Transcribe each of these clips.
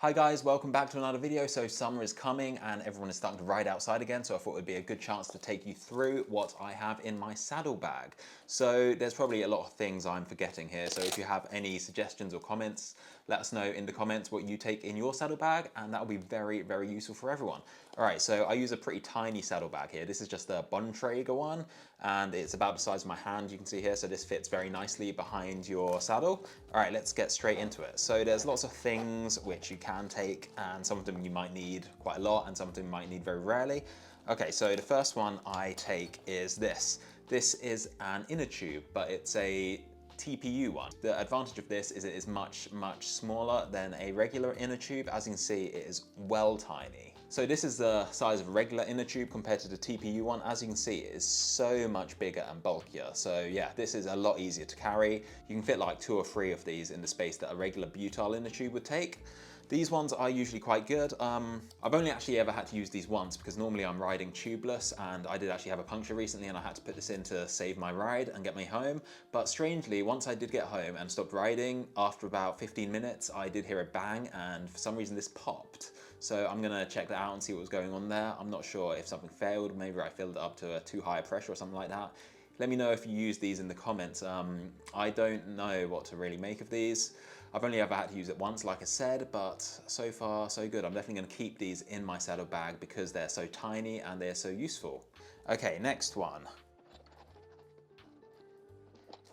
Hi guys, welcome back to another video. So summer is coming and everyone is starting to ride outside again, so I thought it would be a good chance to take you through what I have in my saddlebag. So there's probably a lot of things I'm forgetting here, so if you have any suggestions or comments, let us know in the comments what you take in your saddlebag, and that will be very, very useful for everyone. Alright, so I use a pretty tiny saddlebag here. This is just a Bontrager one, and it's about the size of my hand, you can see here, so this fits very nicely behind your saddle. Alright, let's get straight into it. So there's lots of things which you can take, and some of them you might need quite a lot, and some of them you might need very rarely. Okay, so the first one I take is this. This is an inner tube, but it's a TPU one. The advantage of this is it is much, much smaller than a regular inner tube. As you can see, it is well tiny. So this is the size of a regular inner tube compared to the TPU one. As you can see, it is so much bigger and bulkier. So yeah, this is a lot easier to carry. You can fit like 2 or 3 of these in the space that a regular butyl inner tube would take. These ones are usually quite good. I've only actually ever had to use these once because normally I'm riding tubeless, and I did actually have a puncture recently and I had to put this in to save my ride and get me home. But strangely, once I did get home and stopped riding, after about 15 minutes, I did hear a bang, and for some reason this popped. So I'm gonna check that out and see what was going on there. I'm not sure if something failed, maybe I filled it up to a too high a pressure or something like that. Let me know if you use these in the comments. I don't know what to really make of these. I've only ever had to use it once, like I said, but so far so good. I'm definitely going to keep these in my saddlebag because they're so tiny and they're so useful. Okay, next one.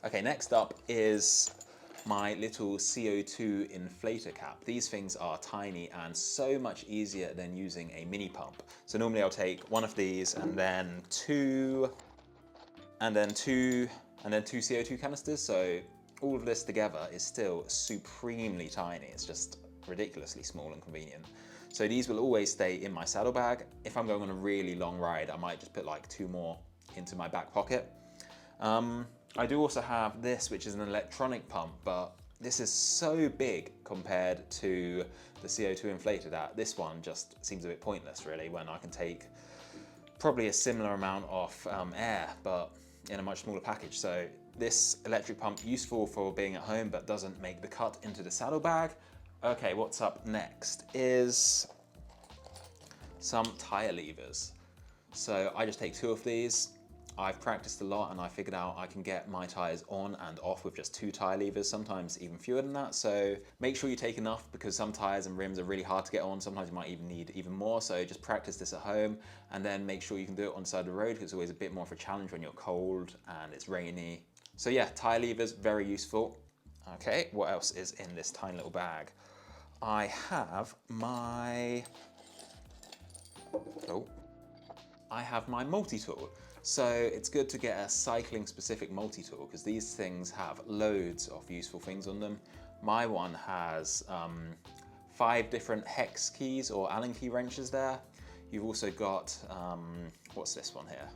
Okay, next up is my little CO2 inflator cap. These things are tiny and so much easier than using a mini pump. So normally I'll take one of these and then two CO2 canisters. So all of this together is still supremely tiny. It's just ridiculously small and convenient. So these will always stay in my saddlebag. If I'm going on a really long ride, I might just put like 2 more into my back pocket. I do also have this, which is an electronic pump, but this is so big compared to the CO2 inflator that this one just seems a bit pointless really, when I can take probably a similar amount of air, but in a much smaller package. So this electric pump, useful for being at home, but doesn't make the cut into the saddlebag. Okay, what's up next is some Tyre levers. So I just take 2 of these. I've practiced a lot and I figured out I can get my tyres on and off with just 2 tyre levers, sometimes even fewer than that. So make sure you take enough, because some tyres and rims are really hard to get on. Sometimes you might even need even more. So just practice this at home, and then make sure you can do it on the side of the road, because it's always a bit more of a challenge when you're cold and it's rainy. So yeah, tyre levers, very useful. Okay, what else is in this tiny little bag? I have my multi-tool. So it's good to get a cycling specific multi-tool, because these things have loads of useful things on them. My one has 5 different hex keys or Allen key wrenches there. You've also got, what's this one here?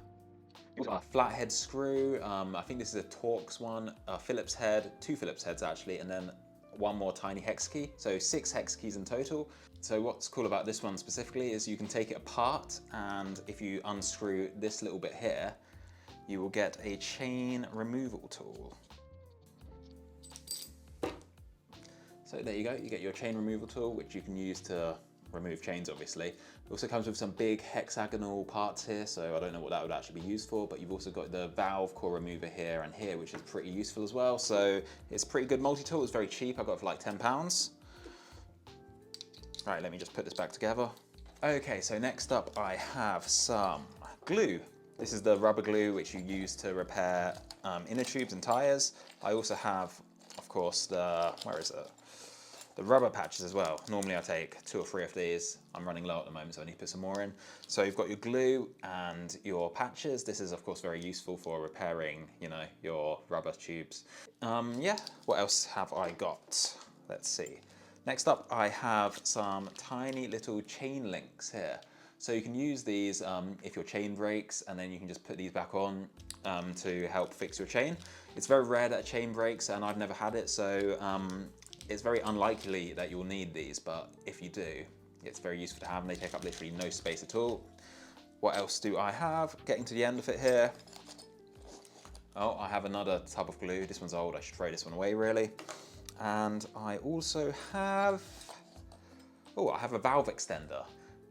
A flathead screw. I think this is a Torx one, a Phillips head, 2 Phillips heads actually, and then 1 more tiny hex key. So 6 hex keys in total. So what's cool about this one specifically is you can take it apart, and if you unscrew this little bit here, you will get a chain removal tool. So there you go, you get your chain removal tool, which you can use to remove chains obviously. It also comes with some big hexagonal parts here, so I don't know what that would actually be used for, but you've also got the valve core remover here and here, which is pretty useful as well. So it's a pretty good multi-tool. It's very cheap. I got it for like £10. Right, let me just put this back together. Okay, so next up I have some glue. This is the rubber glue which you use to repair inner tubes and tyres. I also have, of course, the rubber patches as well. Normally I take 2 or 3 of these. I'm running low at the moment, so I need to put some more in. So you've got your glue and your patches. This is of course very useful for repairing, you know, your rubber tubes. Yeah, what else have I got? Let's see. Next up, I have some tiny little chain links here. So you can use these if your chain breaks, and then you can just put these back on to help fix your chain. It's very rare that a chain breaks, and I've never had it, so it's very unlikely that you'll need these, but if you do, it's very useful to have, and they take up literally no space at all. What else do I have? Getting to the end of it here. Oh, I have another tub of glue. This one's old, I should throw this one away really. And I also have Oh, I have a valve extender.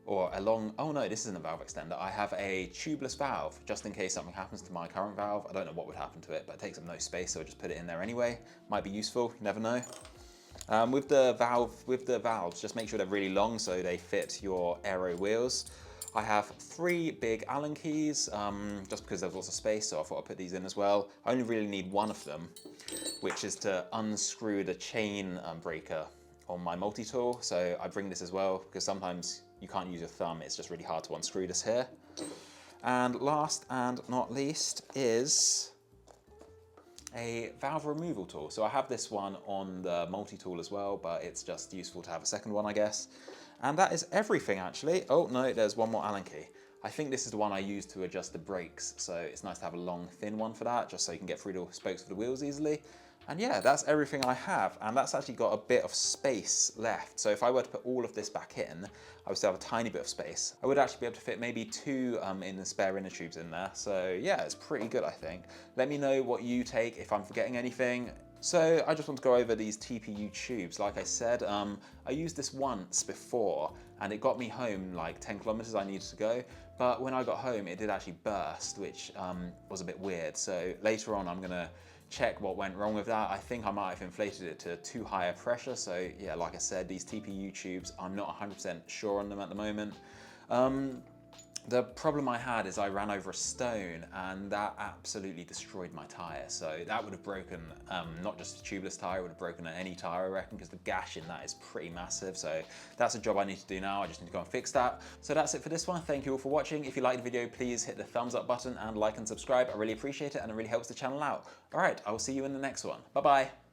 Or a long, oh no, this isn't a valve extender. I have a tubeless valve, just in case something happens to my current valve. I don't know what would happen to it, but it takes up no space, so I just put it in there anyway. Might be useful, you never know. With the valves, just make sure they're really long so they fit your aero wheels. I have 3 big Allen keys, just because there's lots of space, so I thought I'd put these in as well. I only really need one of them, which is to unscrew the chain breaker on my multi-tool. So I bring this as well, because sometimes you can't use your thumb, it's just really hard to unscrew this here. And last and not least is a valve removal tool. So I have this one on the multi-tool as well, but it's just useful to have a second one, I guess. And that is everything actually. Oh no, there's one more Allen key. I think this is the one I use to adjust the brakes. So it's nice to have a long, thin one for that, just so you can get through the spokes of the wheels easily. And yeah, that's everything I have. And that's actually got a bit of space left. So if I were to put all of this back in, I would still have a tiny bit of space. I would actually be able to fit maybe 2 in the spare inner tubes in there. So yeah, it's pretty good, I think. Let me know what you take, if I'm forgetting anything. So I just want to go over these TPU tubes. Like I said, I used this once before and it got me home like 10 kilometers I needed to go. But when I got home, it did actually burst, which was a bit weird. So later on, I'm gonna check what went wrong with that. I think I might have inflated it to too high a pressure. So yeah, like I said, these TPU tubes, I'm not 100% sure on them at the moment. The problem I had is I ran over a stone and that absolutely destroyed my tyre. So that would have broken, not just a tubeless tyre, it would have broken any tyre I reckon, because the gash in that is pretty massive. So that's a job I need to do now. I just need to go and fix that. So that's it for this one. Thank you all for watching. If you liked the video, please hit the thumbs up button and like and subscribe. I really appreciate it and it really helps the channel out. All right, I will see you in the next one. Bye-bye.